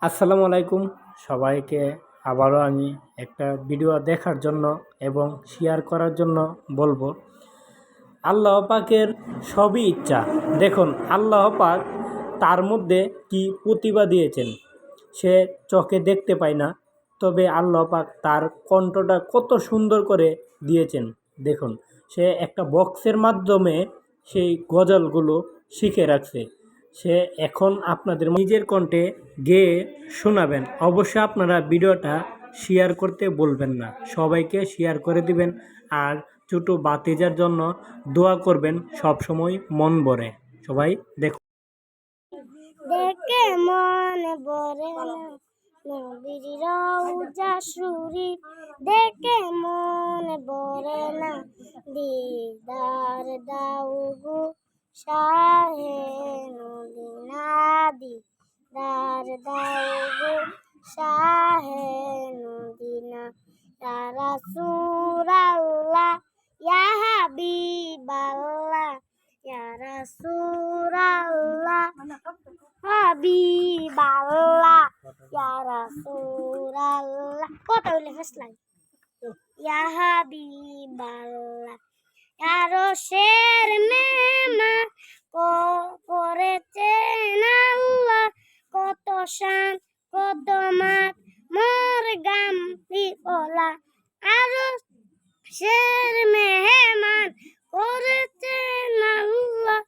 আসসালামু আলাইকুম সবাইকে। আবারও আমি একটা ভিডিও দেখার জন্য এবং শেয়ার করার জন্য বলবো। আল্লাহ পাকের সবই ইচ্ছা। দেখুন আল্লাহ পাক তার মধ্যে কি প্রতিভা দিয়েছেন, সে চোখে দেখতে পায় না, তবে আল্লাহ পাক তার কণ্ঠটা কত সুন্দর করে দিয়েছেন। দেখুন সে একটা বক্সের মাধ্যমে সেই গজলগুলো শিখে রাখছে। সে এখন আপনাদের নিজের কণ্ঠে গেয়ে শোনাবেন। অবশ্যই আপনারা ভিডিওটা শেয়ার করতে বলবেন না, সবাইকে শেয়ার করে দিবেন। আর ছোটো বাতিজার জন্য দোয়া করবেন সব সময় মন ভরে। সবাই দেখুন। দেখে মনে বরে না নবীর রওজা শরীফ, দেখে মনে বরে না দিদার দাও গো শাহে মদিনা, দিদার দাও গো শাহে মদিনা। ইয়া রাসূলাল্লাহ ইয়া হাবিবাল্লাহ ইয়া রাসূলাল্লাহ হাবিবাল্লাহ ইয়া রাসূলাল্লাহ। কত হইলে ফেসলাই ইয়া হাবিবাল্লাহ। আরশের মেহমান করেছেন আল্লাহ, কত শান কত মাত মোর গামলি ওলা। আরশের মেহমান করেছেন আল্লাহ,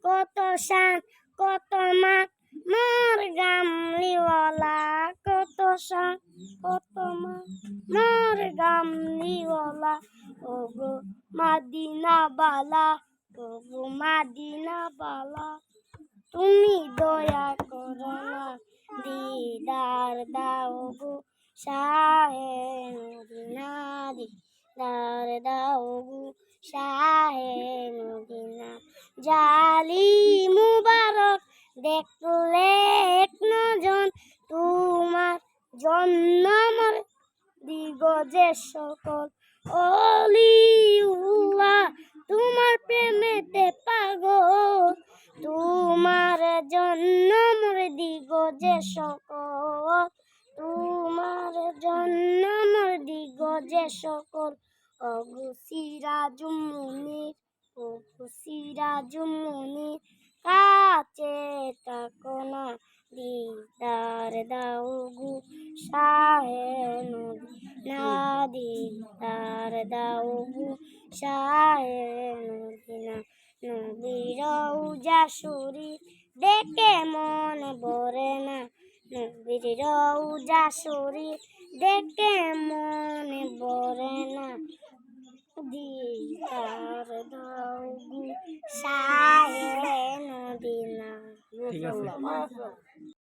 কত শান কত মাত মোর গামলিওয়ালা, কত শান কত মাত মোর গামলিওয়ালা। ওগো মাদিনা বালা, ওগো মাদিনা বালা, তুমি দয়া করো না দিদার দাও গো শাহে মদিনা, দিদার দাও গো শাহে মদিনা। জালি মুবারক দেখলে এক নজন, তোমার জন্য মর দিগজে সকল অলিউল্লাহ, তোমার প্রেমেতে পাগল, তোমার জন্য মর দিগজে সকল, তোমার জন্য মর দিগজে সকল। ওগো সিরাজুম মুনির, ওগো সিরাজুম মুনির, কাছে থাকো না দিদার দাও গো শাহে মদিনা, দিদার দাও গো শাহে মদিনা। নবীর রওজা শরীফ দেখে মন ভরে না, নবীর রওজা শরীফ দেখে মন ভরে না দিদার দাও গো শাহে মদিনা। ঠিক আছে।